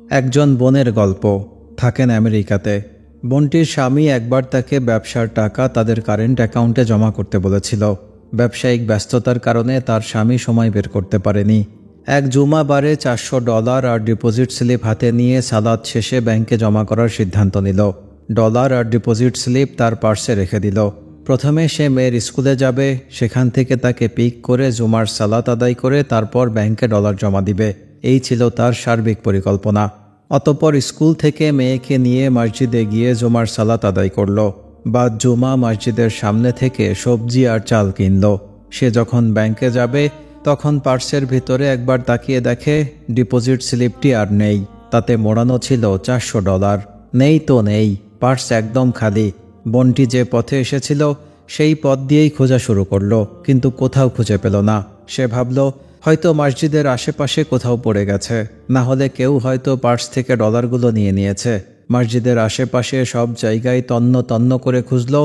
একজন বোনের গল্প। থাকেন আমেরিকাতে। বোনটির স্বামী একবার তাকে ব্যবসার টাকা তাদের কারেন্ট অ্যাকাউন্টে জমা করতে বলেছিল। ব্যবসায়িক ব্যস্ততার কারণে তার স্বামী সময় বের করতে পারেনি। এক জুমাবারে $400 আর ডিপোজিট স্লিপ হাতে নিয়ে সালাত শেষে ব্যাংকে জমা করার সিদ্ধান্ত নিল। ডলার আর ডিপোজিট স্লিপ তার পার্সে রেখে দিল। প্রথমে সে মেয়ের স্কুলে যাবে, সেখান থেকে তাকে পিক করে জুমার সালাত আদায় করে তারপর ব্যাংকে ডলার জমা দিবে। এই ছিল তার সার্বিক পরিকল্পনা। অতঃপর স্কুল থেকে মেয়েকে নিয়ে মসজিদে গিয়ে জুমার সালাত আদায় করল। বাদ জুমা মসজিদের সামনে থেকে সবজি আর চাল কিনল। সে যখন ব্যাংকে যাবে তখন পার্সের ভিতরে একবার তাকিয়ে দেখে ডিপোজিট স্লিপটি আর নেই। তাতে মোড়ানো ছিল $400। নেই তো নেই, পার্স একদম খালি। বোনটি যে পথে এসেছিল সেই পথ দিয়েই খোঁজা শুরু করলো, কিন্তু কোথাও খুঁজে পেল না। সে ভাবল হয়তো মসজিদের আশেপাশে কোথাও পড়ে গেছে, না হলে কেউ হয়তো পার্স থেকে ডলারগুলো নিয়ে নিয়েছে। মসজিদের আশেপাশে সব জায়গায় তন্ন তন্ন করে খুঁজল,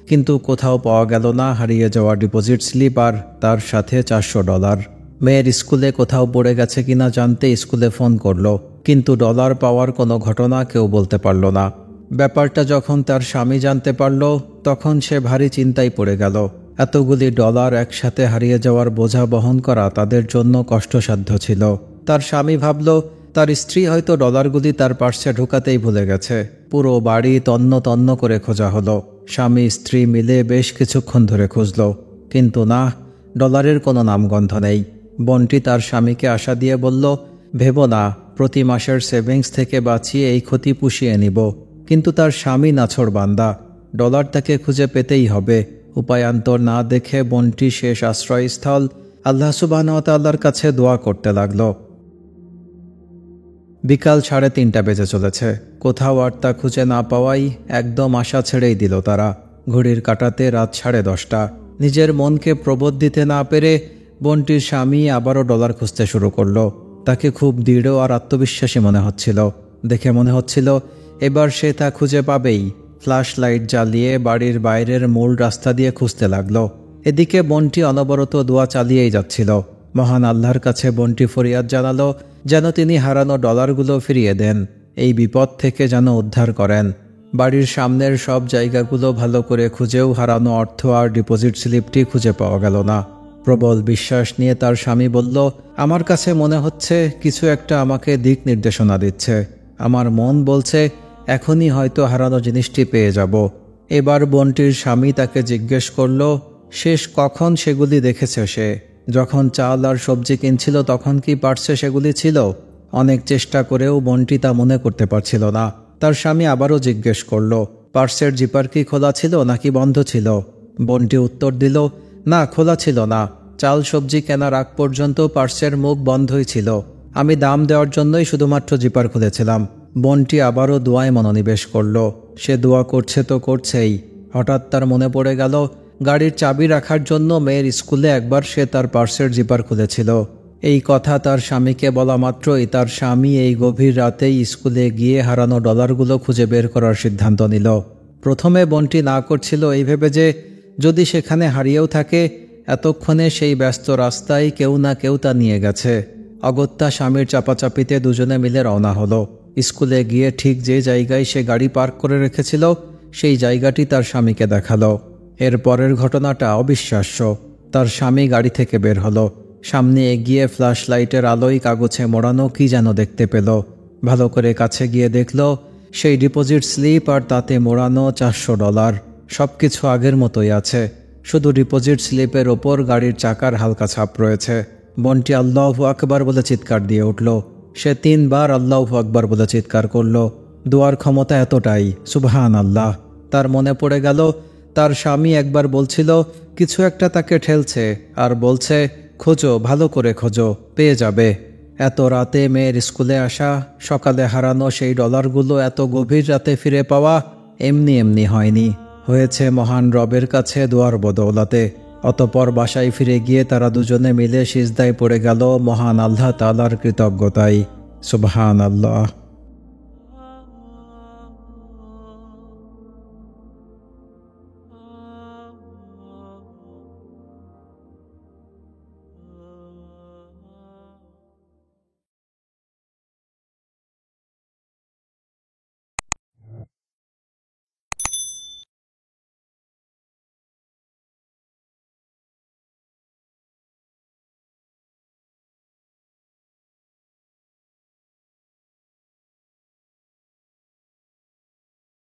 কিন্তু কোথাও পাওয়া গেল না হারিয়ে যাওয়া ডিপোজিট স্লিপ আর তার সাথে $400। মেয়ের স্কুলে কোথাও পড়ে গেছে কিনা জানতে স্কুলে ফোন করলো, কিন্তু ডলার পাওয়ার কোনো ঘটনা কেউ বলতে পারল না। ব্যাপারটা যখন তার স্বামী জানতে পারল তখন সে ভারী চিন্তায় পড়ে গেল। এতগুলি ডলার একসাথে হারিয়ে যাওয়ার বোঝা বহন করা তাদের জন্য কষ্টসাধ্য ছিল। তার স্বামী ভাবল তার স্ত্রী হয়তো ডলারগুলি তার পার্সে ঢোকাতেই ভুলে গেছে। পুরো বাড়ি তন্ন তন্ন করে খোঁজা হলো। স্বামী স্ত্রী মিলে বেশ কিছুক্ষণ ধরে খুঁজল, কিন্তু না, ডলারের কোনো নামগন্ধ নেই। বোনটি তার স্বামীকে আশা দিয়ে বলল, ভেবো না, প্রতি মাসের সেভিংস থেকে বাঁচিয়ে এই ক্ষতি পুষিয়ে নিব। কিন্তু তার স্বামী নাছোড়বান্দা, ডলার তাকে খুঁজে পেতেই হবে। উপায়ান্তর না দেখে বোনটি শেষ আশ্রয়স্থল আল্লাহ সুবহানাহু ওয়া তাআলার কাছে দোয়া করতে লাগল। বিকাল 3:30 বেজে চলেছে। কোথাও আর তা খুঁজে না পাওয়াই একদম আশা ছেড়েই দিল তারা। ঘড়ির কাঁটাতে রাত 10:30। নিজের মনকে প্রবোধ দিতে না পেরে বোনটির স্বামী আবারও ডলার খুঁজতে শুরু করল। তাকে খুব দৃঢ় আর আত্মবিশ্বাসী মনে হচ্ছিল। দেখে মনে হচ্ছিল এবার সে তা খুঁজে পাবেই। ফ্ল্যাশ লাইট জ্বালিয়ে বাড়ির বাইরের মূল রাস্তা দিয়ে খুঁজতে লাগল। এদিকে বোনটি অনবরত দোয়া চালিয়েই যাচ্ছিল। মহান আল্লাহর কাছে বোনটি ফরিয়াদ জানালো যেন তিনি হারানো ডলারগুলো ফিরিয়ে দেন, এই বিপদ থেকে যেন উদ্ধার করেন। বাড়ির সামনের সব জায়গাগুলো ভালো করে খুঁজেও হারানো অর্থ আর ডিপোজিট স্লিপটি খুঁজে পাওয়া গেল না। প্রবল বিশ্বাস নিয়ে তার স্বামী বলল, আমার কাছে মনে হচ্ছে কিছু একটা আমাকে দিক নির্দেশনা দিচ্ছে। আমার মন বলছে এখনই হয়তো হারানো জিনিসটি পেয়ে যাব। এবার বোনটির স্বামী তাকে জিজ্ঞেস করল শেষ কখন সেগুলি দেখেছে সে। যখন চাল আর সবজি কিনছিল তখন কি পার্সে সেগুলি ছিল? অনেক চেষ্টা করেও বোনটি তা মনে করতে পারছিল না। তার স্বামী আবারও জিজ্ঞেস করল, পার্সের জিপার কি খোলা ছিল নাকি বন্ধ ছিল? বোনটি উত্তর দিল, না, খোলা ছিল না। চাল সবজি কেনার আগ পর্যন্ত পার্সের মুখ বন্ধই ছিল। আমি দাম দেওয়ার জন্যই শুধুমাত্র জিপার খুলেছিলাম। বোনটি আবারও দোয়ায় মনোনিবেশ করল। সে দোয়া করছে তো করছেই। হঠাৎ তার মনে পড়ে গেল গাড়ির চাবি রাখার জন্য মেয়ের স্কুলে একবার সে তার পার্সের জিপার খুলেছিল। এই কথা তার স্বামীকে বলা মাত্রই তার স্বামী এই গভীর রাতেই স্কুলে গিয়ে হারানো ডলারগুলো খুঁজে বের করার সিদ্ধান্ত নিল। প্রথমে বোনটি না করছিল এই ভেবে যে যদি সেখানে হারিয়েও থাকে এতক্ষণে সেই ব্যস্ত রাস্তায় কেউ না কেউ তা নিয়ে গেছে। অগত্যা স্বামীর চাপাচাপিতে দুজনে মিলে রওনা হলো। স্কুলে গিয়ে ঠিক যে জায়গায় সে গাড়ি পার্ক করে রেখেছিল সেই জায়গাটি তার স্বামীকে দেখালো। এর পরের ঘটনাটা অবিশ্বাস্য। তার স্বামী গাড়ি থেকে বের হলো। সামনে এগিয়ে ফ্ল্যাশ লাইটের আলোয় কাগজে মোড়ানো কি যেন দেখতে পেল। ভালো করে কাছে গিয়ে দেখল সেই ডিপোজিট স্লিপ আর তাতে মোড়ানো $400। সবকিছু আগের মতোই আছে, শুধু ডিপোজিট স্লিপের ওপর গাড়ির চাকার হালকা ছাপ রয়েছে। বোনটি আল্লাহু আকবার বলে চিৎকার দিয়ে উঠল। সে 3 বার আল্লাহু আকবার বলে চিৎকার করল। দোয়ার ক্ষমতা এতটাই, সুবহান আল্লাহ। তার মনে পড়ে গেল তার স্বামী একবার বলছিল কিছু একটা তাকে ঠেলছে আর বলছে খোঁজো, ভালো করে খোঁজো, পেয়ে যাবে। এত রাতে মেয়ের স্কুলে আসা, সকালে হারানো সেই ডলারগুলো এত গভীর রাতে ফিরে পাওয়া এমনি এমনি হয়নি, হয়েছে মহান রবের কাছে দোয়ার বদৌলতে। অতঃপর বাসায় ফিরে গিয়ে তারা দুজনে মিলে সিজদায় পড়ে গেল মহান আল্লাহ তাআলার কৃতজ্ঞতায়। সুবহান আল্লাহ।